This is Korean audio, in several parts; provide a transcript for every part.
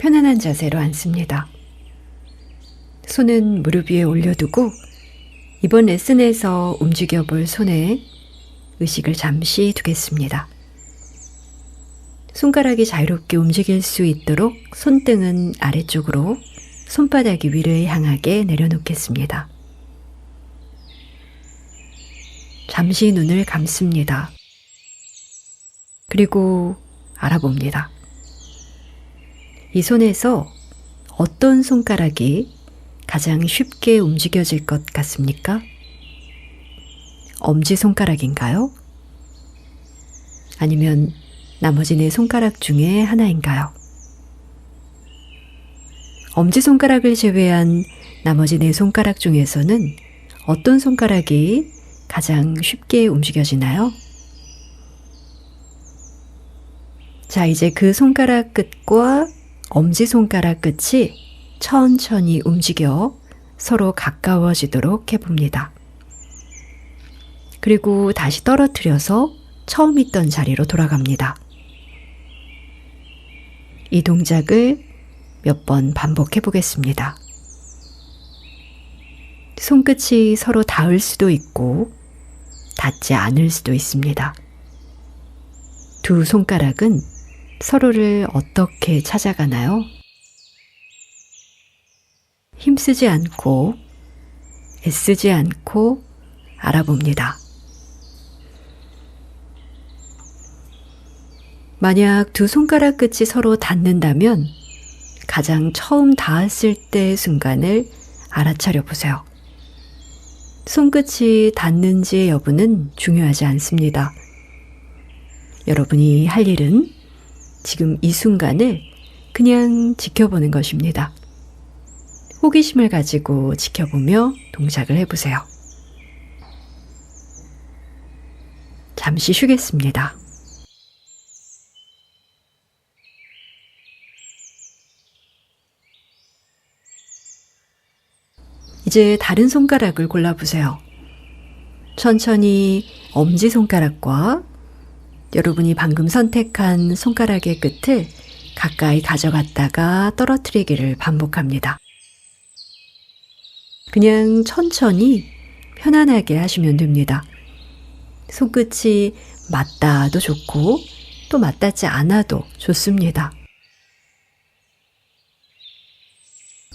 편안한 자세로 앉습니다. 손은 무릎 위에 올려두고 이번 레슨에서 움직여 볼 손에 의식을 잠시 두겠습니다. 손가락이 자유롭게 움직일 수 있도록 손등은 아래쪽으로, 손바닥이 위를 향하게 내려놓겠습니다. 잠시 눈을 감습니다. 그리고 알아봅니다. 이 손에서 어떤 손가락이 가장 쉽게 움직여질 것 같습니까? 엄지손가락인가요? 아니면 나머지 네 손가락 중에 하나인가요? 엄지손가락을 제외한 나머지 네 손가락 중에서는 어떤 손가락이 가장 쉽게 움직여지나요? 자, 이제 그 손가락 끝과 엄지손가락 끝이 천천히 움직여 서로 가까워지도록 해봅니다. 그리고 다시 떨어뜨려서 처음 있던 자리로 돌아갑니다. 이 동작을 몇 번 반복해 보겠습니다. 손끝이 서로 닿을 수도 있고 닿지 않을 수도 있습니다. 두 손가락은 서로를 어떻게 찾아가나요? 힘쓰지 않고 애쓰지 않고 알아봅니다. 만약 두 손가락 끝이 서로 닿는다면 가장 처음 닿았을 때의 순간을 알아차려 보세요. 손끝이 닿는지의 여부는 중요하지 않습니다. 여러분이 할 일은 지금 이 순간을 그냥 지켜보는 것입니다. 호기심을 가지고 지켜보며 동작을 해보세요. 잠시 쉬겠습니다. 이제 다른 손가락을 골라보세요. 천천히 엄지손가락과 여러분이 방금 선택한 손가락의 끝을 가까이 가져갔다가 떨어뜨리기를 반복합니다. 그냥 천천히 편안하게 하시면 됩니다. 손끝이 맞닿아도 좋고 또 맞닿지 않아도 좋습니다.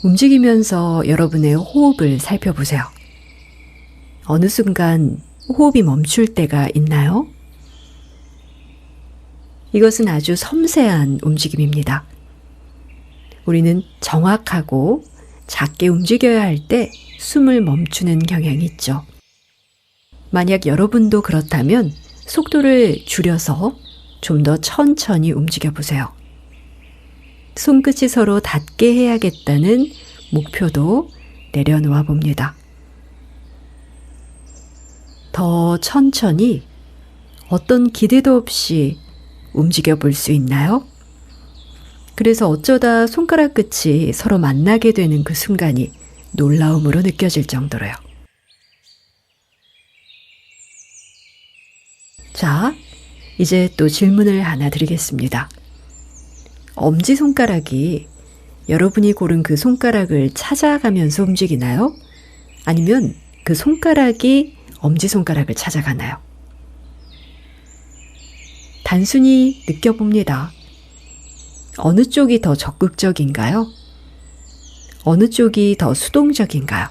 움직이면서 여러분의 호흡을 살펴보세요. 어느 순간 호흡이 멈출 때가 있나요? 이것은 아주 섬세한 움직임입니다. 우리는 정확하고 작게 움직여야 할 때 숨을 멈추는 경향이 있죠. 만약 여러분도 그렇다면 속도를 줄여서 좀 더 천천히 움직여 보세요. 손끝이 서로 닿게 해야겠다는 목표도 내려놓아 봅니다. 더 천천히 어떤 기대도 없이 움직여 볼 수 있나요? 그래서 어쩌다 손가락 끝이 서로 만나게 되는 그 순간이 놀라움으로 느껴질 정도로요. 자, 이제 또 질문을 하나 드리겠습니다. 엄지손가락이 여러분이 고른 그 손가락을 찾아가면서 움직이나요? 아니면 그 손가락이 엄지손가락을 찾아가나요? 단순히 느껴봅니다. 어느 쪽이 더 적극적인가요? 어느 쪽이 더 수동적인가요?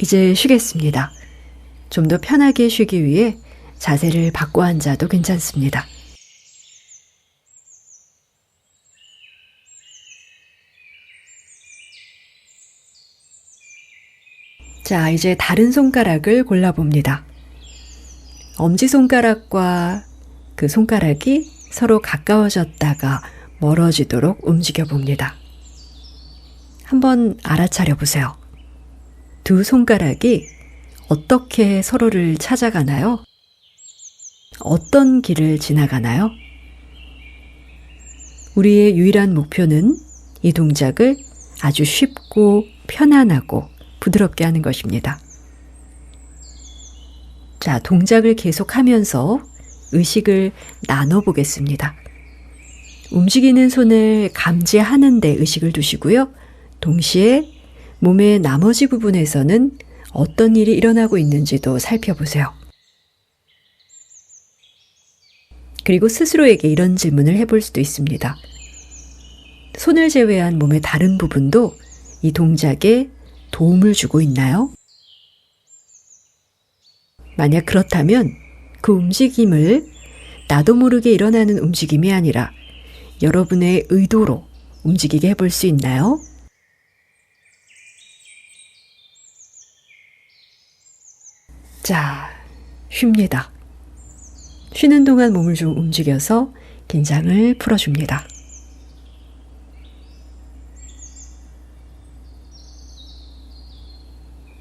이제 쉬겠습니다. 좀 더 편하게 쉬기 위해 자세를 바꿔 앉아도 괜찮습니다. 자, 이제 다른 손가락을 골라봅니다. 엄지손가락과 그 손가락이 서로 가까워졌다가 멀어지도록 움직여 봅니다. 한번 알아차려 보세요. 두 손가락이 어떻게 서로를 찾아가나요? 어떤 길을 지나가나요? 우리의 유일한 목표는 이 동작을 아주 쉽고 편안하고 부드럽게 하는 것입니다. 자, 동작을 계속하면서 의식을 나눠 보겠습니다. 움직이는 손을 감지하는 데 의식을 두시고요. 동시에 몸의 나머지 부분에서는 어떤 일이 일어나고 있는지도 살펴보세요. 그리고 스스로에게 이런 질문을 해볼 수도 있습니다. 손을 제외한 몸의 다른 부분도 이 동작에 도움을 주고 있나요? 만약 그렇다면 그 움직임을 나도 모르게 일어나는 움직임이 아니라 여러분의 의도로 움직이게 해볼 수 있나요? 자, 쉽니다. 쉬는 동안 몸을 좀 움직여서 긴장을 풀어줍니다.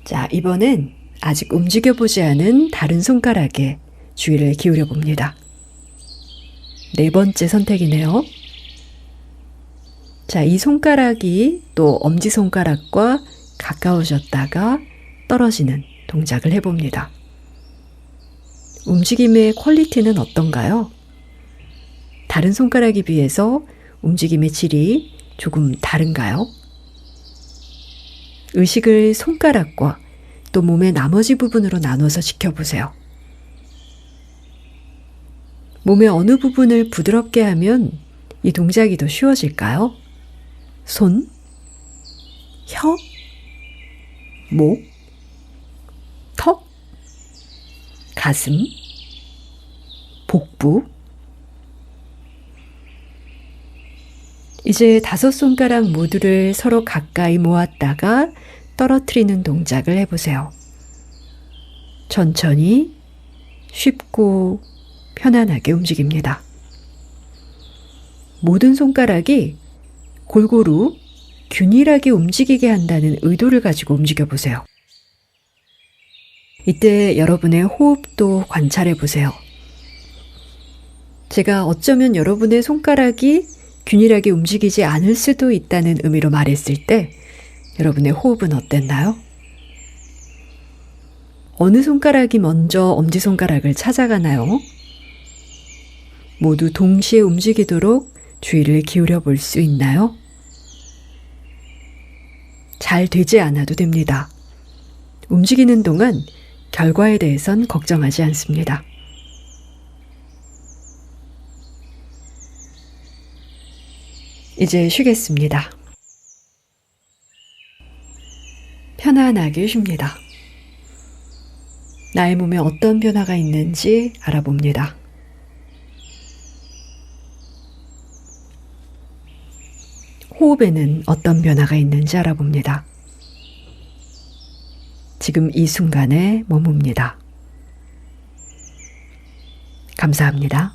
자, 이번엔 아직 움직여보지 않은 다른 손가락에 주의를 기울여 봅니다. 네 번째 선택이네요. 자, 이 손가락이 또 엄지손가락과 가까워졌다가 떨어지는 동작을 해봅니다. 움직임의 퀄리티는 어떤가요? 다른 손가락에 비해서 움직임의 질이 조금 다른가요? 의식을 손가락과 또 몸의 나머지 부분으로 나눠서 지켜보세요. 몸의 어느 부분을 부드럽게 하면 이 동작이 더 쉬워질까요? 손, 혀, 목, 턱, 가슴, 복부. 이제 5손가락 모두를 서로 가까이 모았다가 떨어뜨리는 동작을 해보세요. 천천히 쉽고 편안하게 움직입니다. 모든 손가락이 골고루 균일하게 움직이게 한다는 의도를 가지고 움직여보세요. 이때 여러분의 호흡도 관찰해보세요. 제가 어쩌면 여러분의 손가락이 균일하게 움직이지 않을 수도 있다는 의미로 말했을 때 여러분의 호흡은 어땠나요? 어느 손가락이 먼저 엄지손가락을 찾아가나요? 모두 동시에 움직이도록 주의를 기울여 볼 수 있나요? 잘 되지 않아도 됩니다. 움직이는 동안 결과에 대해선 걱정하지 않습니다. 이제 쉬겠습니다. 편안하게 쉽니다. 나의 몸에 어떤 변화가 있는지 알아봅니다. 호흡에는 어떤 변화가 있는지 알아봅니다. 지금 이 순간에 머뭅니다. 감사합니다.